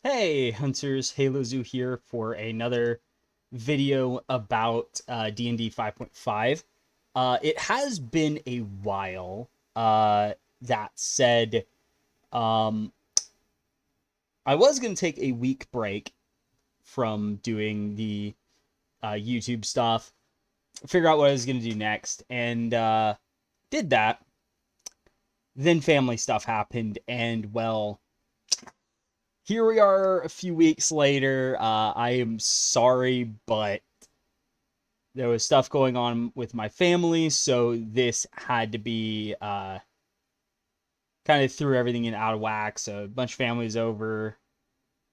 Hey Hunters, Halo Zoo here for another video about D&D 5.5. It has been a while. That said, um, I was going to take a week break from doing the YouTube stuff, figure out what I was going to do next, and did that. Then family stuff happened, and well, here we are a few weeks later. I am sorry, but there was stuff going on with my family, so this had to be kind of threw everything in out of whack. So a bunch of families over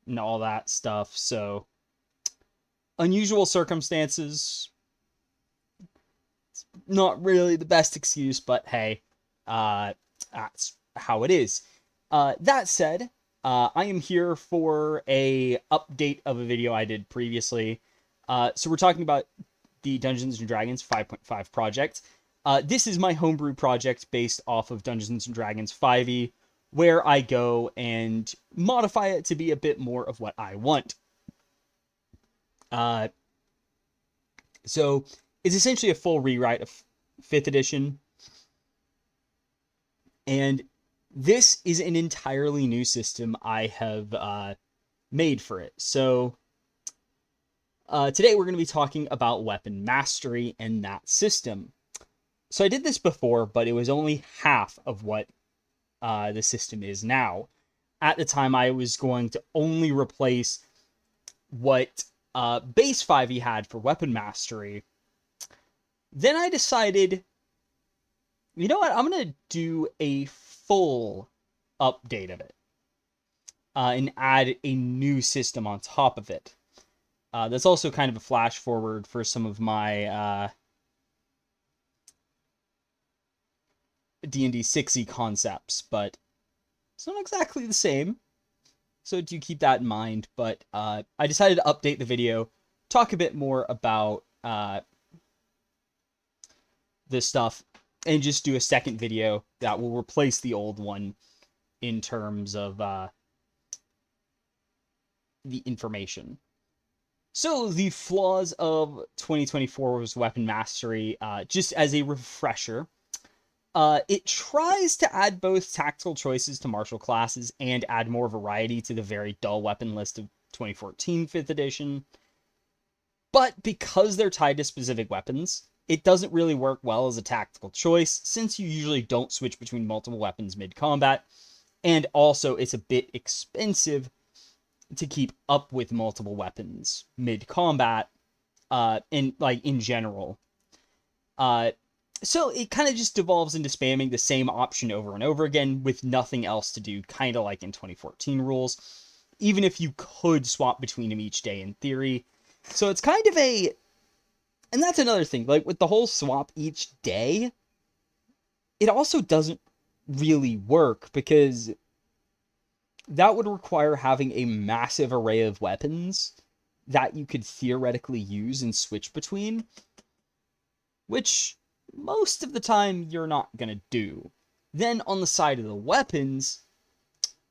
and all that stuff. So unusual circumstances. Not really the best excuse, but hey, uh, that's how it is. That said, I am here for a update of a video I did previously. So we're talking about the Dungeons and Dragons 5.5 project. This is my homebrew project based off of Dungeons and Dragons 5e, where I go and modify it to be a bit more of what I want. Uh, so it's essentially a full rewrite of 5th edition, and this is an entirely new system I have made for it. So today we're going to be talking about weapon mastery and that system. So I did this before, but it was only half of what the system is now. At the time, I was going to only replace what base 5e had for weapon mastery. Then I decided, you know what, I'm going to do a full update of it and add a new system on top of it. That's also kind of a flash forward for some of my D&D 6e concepts, but it's not exactly the same. So do keep that in mind. But I decided to update the video, talk a bit more about this stuff, and just do a second video that will replace the old one in terms of the information. So the flaws of 2024's weapon mastery, just as a refresher, it tries to add both tactical choices to martial classes and add more variety to the very dull weapon list of 2014 5th edition. But because they're tied to specific weapons, it doesn't really work well as a tactical choice, since you usually don't switch between multiple weapons mid-combat, and also it's a bit expensive to keep up with multiple weapons mid-combat, in general. Uh, so it kind of just devolves into spamming the same option over and over again with nothing else to do, kind of like in 2014 rules, even if you could swap between them each day in theory. So it's kind of a, and that's another thing, like with the whole swap each day, it also doesn't really work because that would require having a massive array of weapons that you could theoretically use and switch between, which most of the time you're not going to do. Then on the side of the weapons,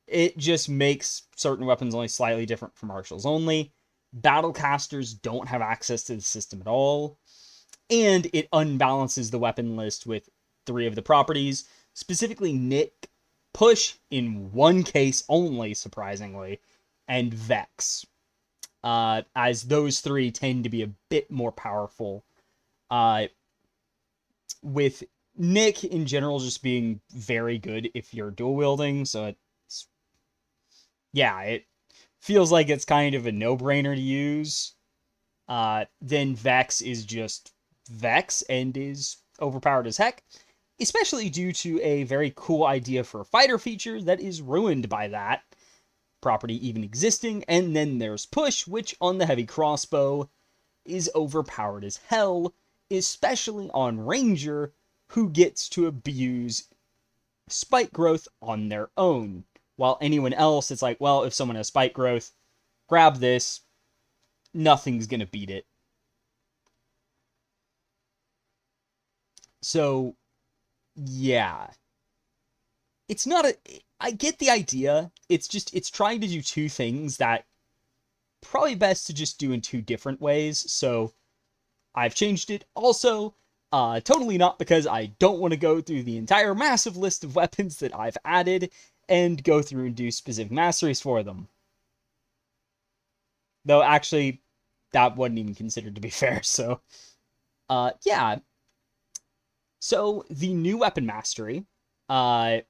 it just makes certain weapons only slightly different from martials only. Battlecasters don't have access to the system at all. And it unbalances the weapon list with 3 of the properties, specifically Nick, Push in one case only, surprisingly, and Vex. As those 3 tend to be a bit more powerful. With Nick in general just being very good if you're dual wielding, so it feels like it's kind of a no-brainer to use. Then Vex is just Vex and is overpowered as heck, especially due to a very cool idea for a fighter feature that is ruined by that property even existing. And then there's Push, which on the heavy crossbow is overpowered as hell, especially on Ranger, who gets to abuse spike growth on their own. While anyone else, it's like, well, if someone has spike growth, grab this, nothing's gonna beat it. So, yeah. It's not a... I get the idea. It's trying to do two things that probably best to just do in two different ways. So I've changed it. Also, totally not because I don't want to go through the entire massive list of weapons that I've added and go through and do specific masteries for them. Though, actually, that wasn't even considered to be fair, so... yeah. So, the new weapon mastery, so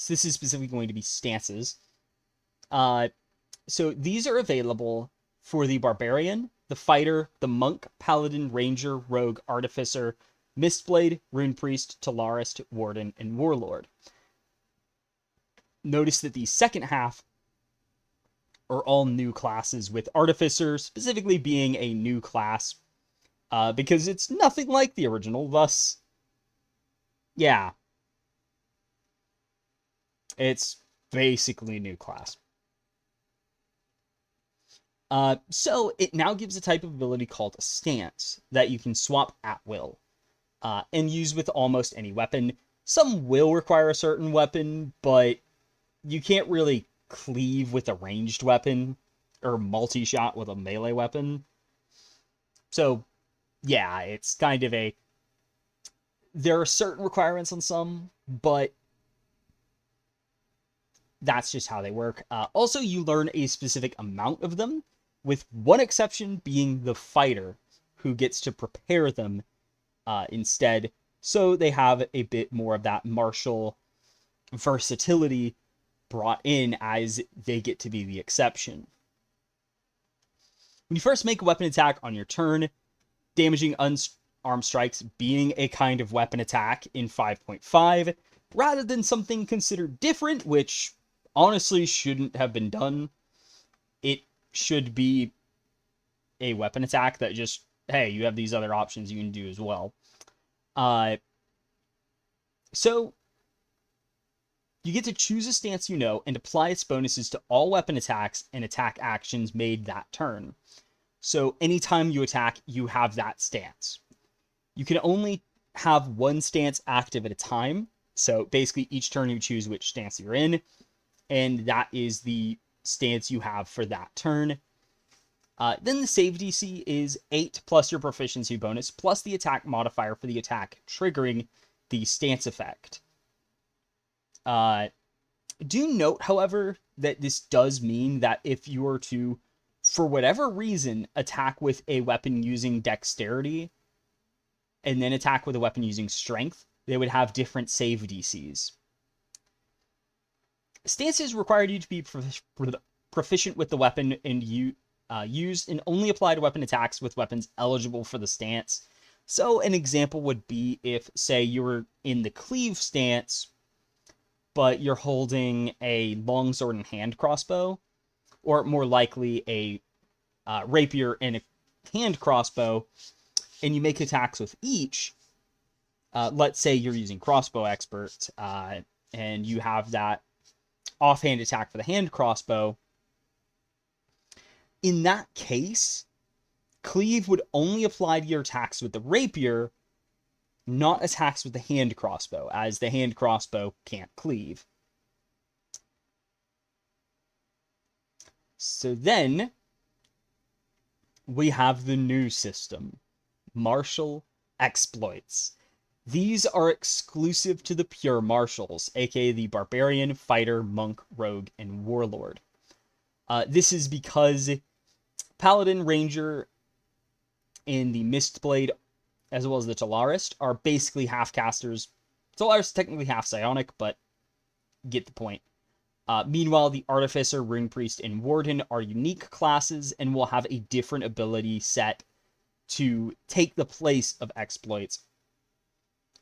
this is specifically going to be stances. So, these are available for the Barbarian, the Fighter, the Monk, Paladin, Ranger, Rogue, Artificer, Mistblade, Rune Priest, Talarist, Warden, and Warlord. Notice that the second half are all new classes, with Artificer specifically being a new class, because it's nothing like the original, thus, yeah, it's basically a new class. So it now gives a type of ability called a stance that you can swap at will, and use with almost any weapon. Some will require a certain weapon, but you can't really cleave with a ranged weapon or multi-shot with a melee weapon. So, yeah, it's kind of a... There are certain requirements on some, but that's just how they work. Also, you learn a specific amount of them, with one exception being the Fighter, who gets to prepare them instead, so they have a bit more of that martial versatility brought in as they get to be the exception. When you first make a weapon attack on your turn, damaging unarmed strikes being a kind of weapon attack in 5.5, rather than something considered different, which honestly shouldn't have been done. It should be a weapon attack that just, hey, you have these other options you can do as well. So you get to choose a stance you know and apply its bonuses to all weapon attacks and attack actions made that turn. So anytime you attack, you have that stance. You can only have one stance active at a time. So basically each turn you choose which stance you're in, and that is the stance you have for that turn. Then the save DC is 8 plus your proficiency bonus plus the attack modifier for the attack triggering the stance effect. Do note, however, that this does mean that if you were to, for whatever reason, attack with a weapon using dexterity and then attack with a weapon using strength, they would have different save DCs. Stances required you to be proficient with the weapon and used and only apply to weapon attacks with weapons eligible for the stance. So an example would be if, say, you were in the cleave stance, but you're holding a longsword and hand crossbow, or more likely a rapier and a hand crossbow, and you make attacks with each. Let's say you're using crossbow expert, and you have that offhand attack for the hand crossbow. In that case, cleave would only apply to your attacks with the rapier, not attacks with the hand crossbow, as the hand crossbow can't cleave. So then we have the new system, martial exploits. These are exclusive to the pure martials, aka the Barbarian, Fighter, Monk, Rogue, and Warlord. This is because Paladin, Ranger, and the Mistblade, as well as the Talarist, are basically half-casters. Talarist is technically half psionic, but get the point. Meanwhile, the Artificer, Rune Priest, and Warden are unique classes and will have a different ability set to take the place of exploits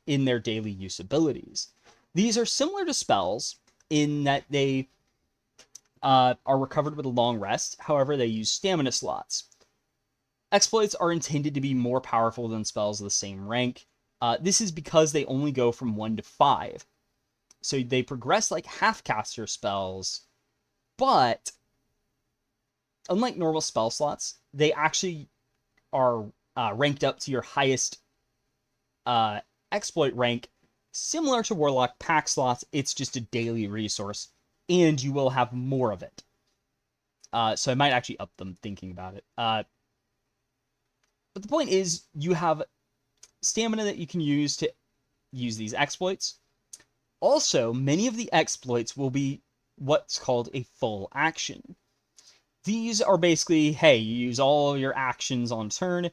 in their daily use abilities. These are similar to spells in that they are recovered with a long rest, however, they use stamina slots. Exploits are intended to be more powerful than spells of the same rank. This is because they only go from 1 to 5. So they progress like half-caster spells, but unlike normal spell slots, they actually are ranked up to your highest exploit rank Similar to Warlock pack slots, it's just a daily resource, and you will have more of it. So I might actually up them thinking about it. But the point is, you have stamina that you can use to use these exploits. Also, many of the exploits will be what's called a full action. These are basically, hey, you use all your actions on turn,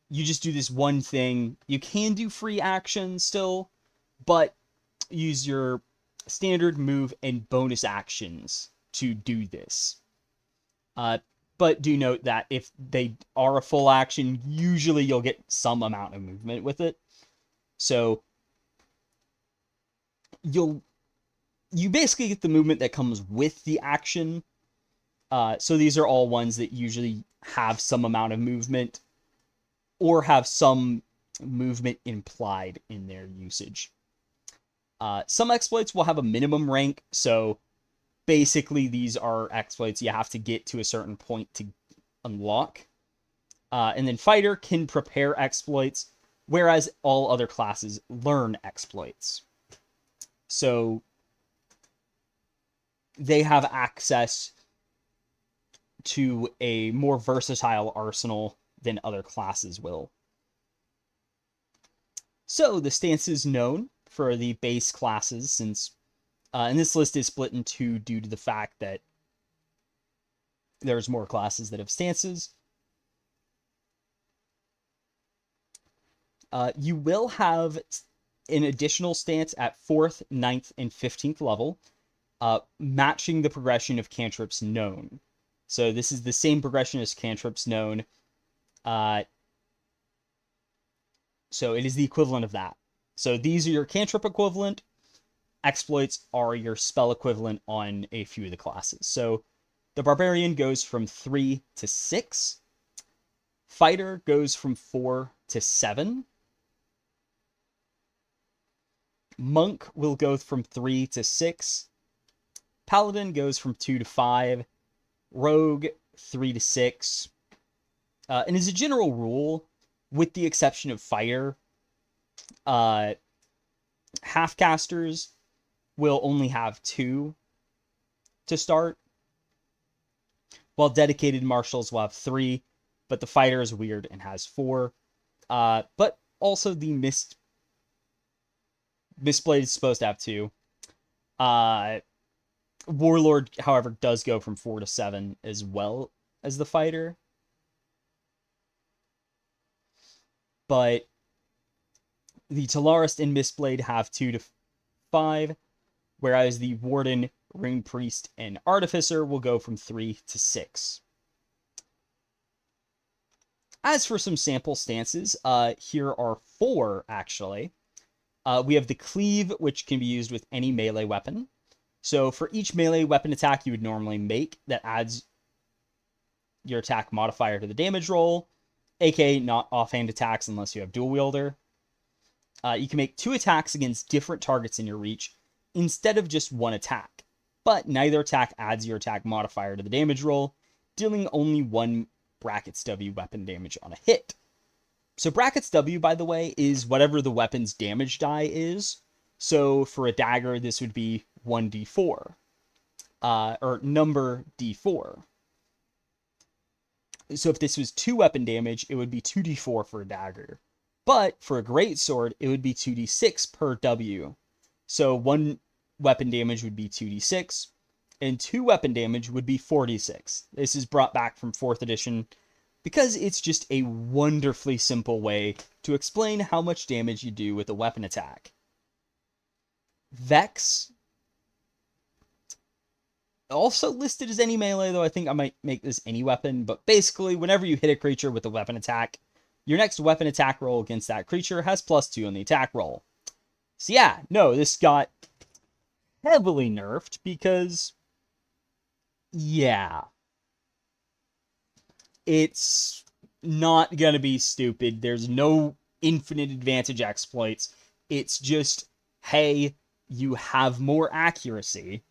you just do this one thing. You can do free actions still, but use your standard move and bonus actions to do this. But do note that if they are a full action, usually you'll get some amount of movement with it. So you basically get the movement that comes with the action. So these are all ones that usually have some amount of movement or have some movement implied in their usage. Some exploits will have a minimum rank, so basically these are exploits you have to get to a certain point to unlock. And then Fighter can prepare exploits, whereas all other classes learn exploits. So they have access to a more versatile arsenal than other classes will. So the stance is known for the base classes, since and this list is split in two due to the fact that there's more classes that have stances. You will have an additional stance at 4th, 9th, and 15th level, matching the progression of cantrips known. So this is the same progression as cantrips known. So it is the equivalent of that. So these are your cantrip equivalent. Exploits are your spell equivalent on a few of the classes. So the Barbarian goes from 3 to 6. Fighter goes from 4 to 7. Monk will go from 3 to 6. Paladin goes from 2 to 5. Rogue, 3 to 6. And as a general rule, with the exception of Fighter, half-casters will only have 2 to start, while dedicated marshals will have 3, but the Fighter is weird and has 4. But also the Mistblade is supposed to have 2. Warlord, however, does go from 4 to 7 as well as the Fighter. But the Talarist and Mistblade have 2 to 5, whereas the Warden, Ring Priest, and Artificer will go from 3 to 6. As for some sample stances, here are 4, actually. We have the Cleave, which can be used with any melee weapon. So for each melee weapon attack you would normally make, that adds your attack modifier to the damage roll, aka not offhand attacks unless you have dual wielder. You can make 2 attacks against different targets in your reach instead of just 1 attack, but neither attack adds your attack modifier to the damage roll, dealing only 1 brackets W weapon damage on a hit. So brackets W, by the way, is whatever the weapon's damage die is. So for a dagger, this would be 1d4, or number d4. So if this was 2 weapon damage, it would be 2d4 for a dagger. But for a greatsword, it would be 2d6 per W. So 1 weapon damage would be 2d6, and 2 weapon damage would be 4d6. This is brought back from 4th edition because it's just a wonderfully simple way to explain how much damage you do with a weapon attack. Vex, also listed as any melee, though I think I might make this any weapon, but basically whenever you hit a creature with a weapon attack, your next weapon attack roll against that creature has +2 on the attack roll. So yeah, no, this got heavily nerfed because, yeah, it's not gonna be stupid. There's no infinite advantage exploits. It's just, hey, you have more accuracy,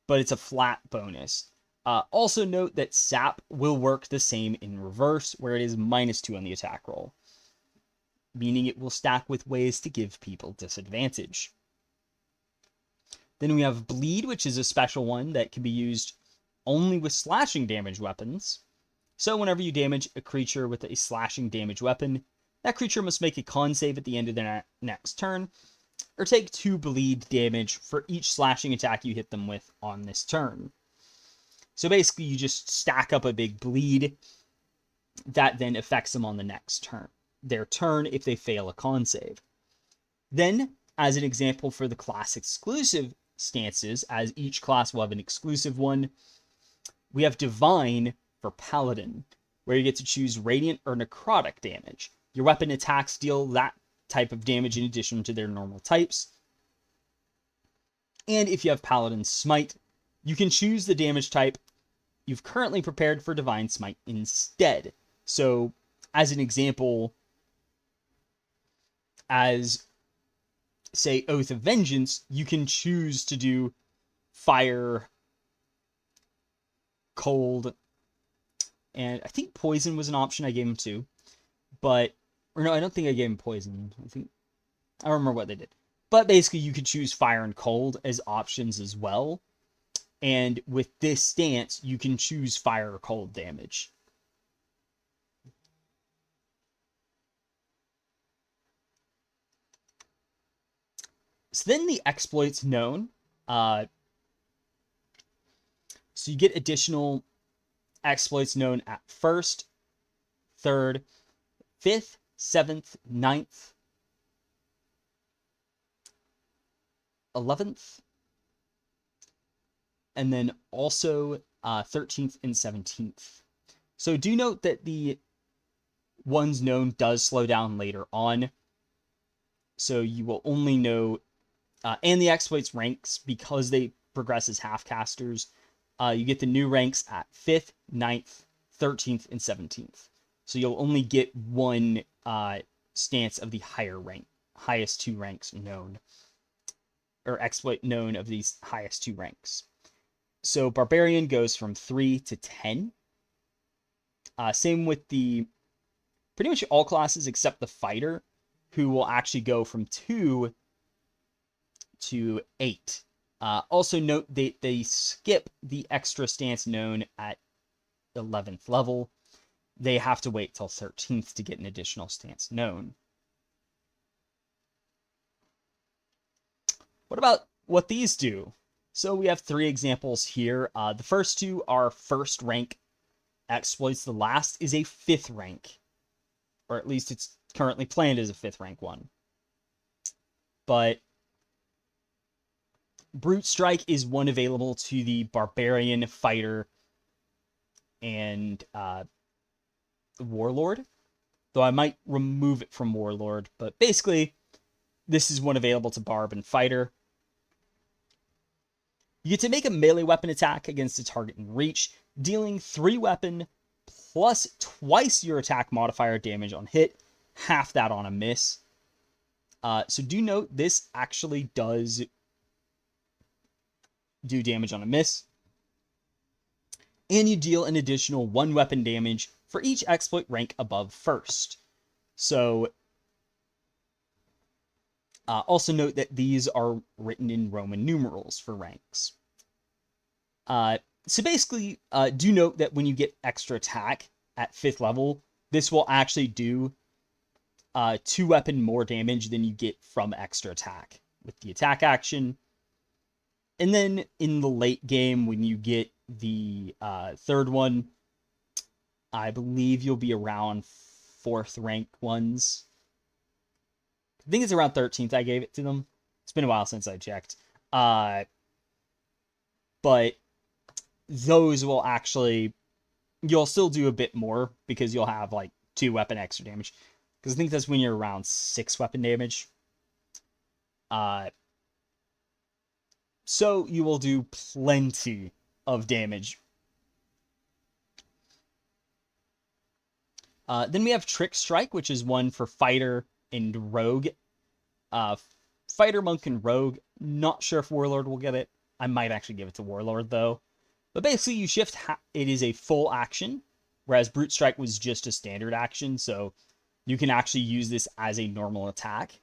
but it's a flat bonus. Also note that Sap will work the same in reverse, where it is -2 on the attack roll. meaning it will stack with ways to give people disadvantage. Then we have Bleed, which is a special one that can be used only with slashing damage weapons. So whenever you damage a creature with a slashing damage weapon, that creature must make a con save at the end of their next turn, or take 2 bleed damage for each slashing attack you hit them with on this turn. So basically, you just stack up a big bleed that then affects them on the next turn. Their turn if they fail a con save. Then, as an example for the class exclusive stances, as each class will have an exclusive one, we have Divine for Paladin, where you get to choose Radiant or Necrotic damage. Your weapon attacks deal that type of damage in addition to their normal types. And if you have Paladin Smite, you can choose the damage type you've currently prepared for Divine Smite instead. So, as an example, as, say, Oath of Vengeance, you can choose to do Fire, Cold, and I think Poison was an option I gave him too. But, or no, I don't think I gave him Poison. I don't remember what they did. But basically, you could choose Fire and Cold as options as well. And with this stance, you can choose Fire or Cold damage. So then the exploits known. So you get additional exploits known at 1st, 3rd, 5th, 7th, 9th, 11th, and then also 13th and 17th. So do note that the ones known does slow down later on. So you will only know, and the exploits ranks, because they progress as half-casters, you get the new ranks at 5th, 9th, 13th, and 17th. So you'll only get one stance of the higher rank, highest 2 ranks known, or exploit known of these highest 2 ranks. So Barbarian goes from 3 to 10. Same with the pretty much all classes except the Fighter, who will actually go from 2 to 8. Also note that they skip the extra stance known at 11th level. They have to wait till 13th to get an additional stance known. What about what these do? So we have 3 examples here. The first 2 are 1st rank exploits. The last is a 5th rank, or at least it's currently planned as a 5th rank one. But Brute Strike is one available to the Barbarian, Fighter, and Warlord. Though I might remove it from Warlord. But basically, this is one available to Barb and Fighter. You get to make a melee weapon attack against a target in reach, dealing 3 weapon plus twice your attack modifier damage on hit, half that on a miss. So do note, this actually does do damage on a miss. And you deal an additional 1 weapon damage for each exploit rank above 1st. So also note that these are written in Roman numerals for ranks. So basically, do note that when you get extra attack at 5th level, this will actually do 2 weapon more damage than you get from extra attack with the attack action. And then in the late game, when you get the 3rd one, I believe you'll be around 4th rank ones. I think it's around 13th I gave it to them. It's been a while since I checked. But those will actually, you'll still do a bit more because you'll have like 2 weapon extra damage. Because I think that's when you're around 6 weapon damage. So you will do plenty of damage. Then we have Trick Strike, which is one for Fighter and Rogue. Fighter, Monk, and Rogue. Not sure if Warlord will get it. I might actually give it to Warlord, though. But basically, you shift. It is a full action, whereas Brute Strike was just a standard action. So You can actually use this as a normal attack.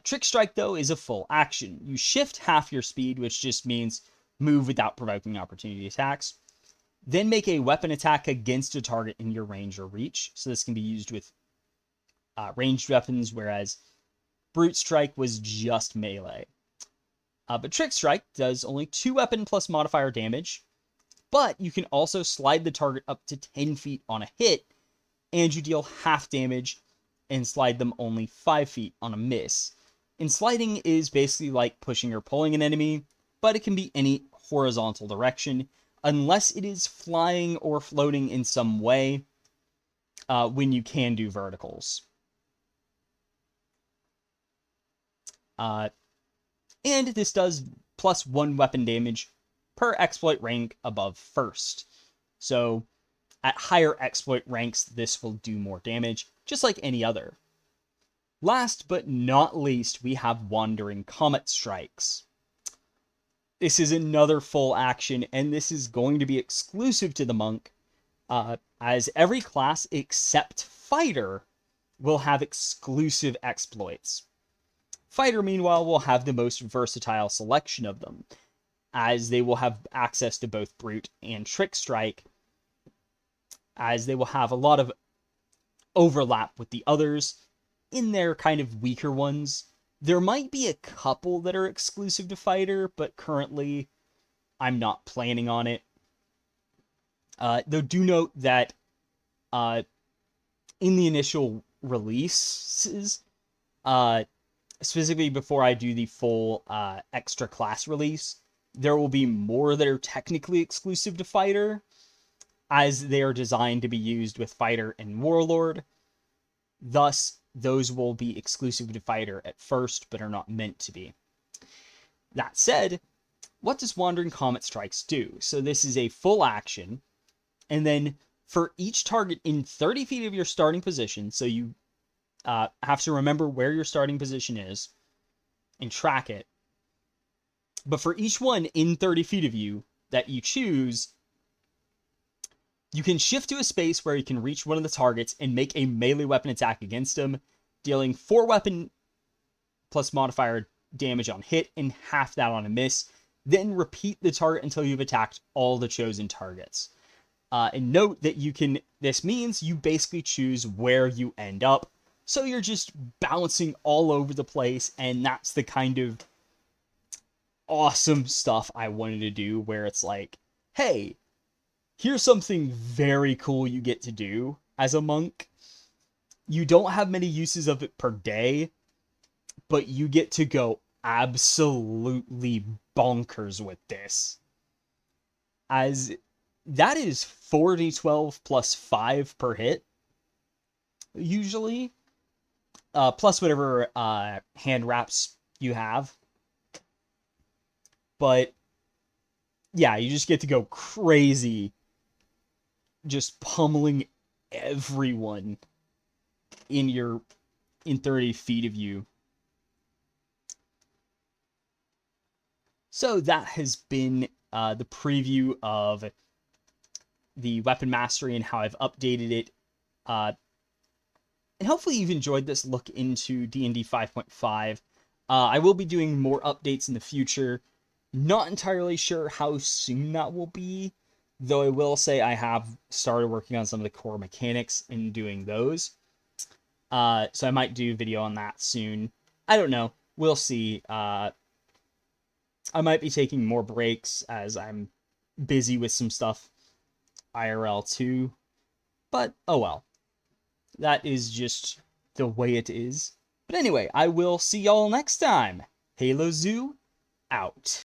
Trick Strike, though, is a full action. You shift half your speed, which just means move without provoking opportunity attacks. Then make a weapon attack against a target in your range or reach. So this can be used with ranged weapons, whereas Brute Strike was just melee. But Trick Strike does only 2 weapon plus modifier damage, but you can also slide the target up to 10 feet on a hit, and you deal half damage and slide them only 5 feet on a miss. And sliding is basically like pushing or pulling an enemy, but it can be any horizontal direction, unless it is flying or floating in some way, when you can do verticals. And this does plus 1 weapon damage per exploit rank above first. So at higher exploit ranks, this will do more damage, just like any other. Last but not least, we have Wandering Comet Strikes. This is another full action, and this is going to be exclusive to the monk, as every class except Fighter will have exclusive exploits. Fighter, meanwhile, will have the most versatile selection of them, as they will have access to both Brute and Trick Strike, as they will have a lot of overlap with the others in their kind of weaker ones. There might be a couple that are exclusive to Fighter, but currently I'm not planning on it. Though do note that in the initial releases, specifically before I do the full extra class release, there will be more that are technically exclusive to Fighter, as they are designed to be used with Fighter and Warlord. Thus, those will be exclusive to Fighter at first, but are not meant to be. That said, what does Wandering Comet Strikes do? So this is a full action, and then for each target in 30 feet of your starting position, so you have to remember where your starting position is and track it. But for each one in 30 feet of you that you choose, you can shift to a space where you can reach one of the targets and make a melee weapon attack against them, dealing 4 weapon plus modifier damage on hit and half that on a miss. Then repeat the target until you've attacked all the chosen targets. And note that this means you basically choose where you end up. So you're just bouncing all over the place, and that's the kind of awesome stuff I wanted to do, where it's like, hey, here's something very cool you get to do as a monk. You don't have many uses of it per day, but you get to go absolutely bonkers with this. As that is 4d12 plus 5 per hit, usually. Plus whatever hand wraps you have. But yeah, you just get to go crazy, just pummeling everyone in 30 feet of you. So that has been the preview of the weapon mastery and how I've updated it. And hopefully you've enjoyed this look into D&D 5.5. I will be doing more updates in the future. Not entirely sure how soon that will be, though I will say I have started working on some of the core mechanics and doing those. So I might do a video on that soon. I don't know. We'll see. I might be taking more breaks as I'm busy with some stuff IRL too. But, oh well. That is just the way it is. But anyway, I will see y'all next time. Halo Zoo, out.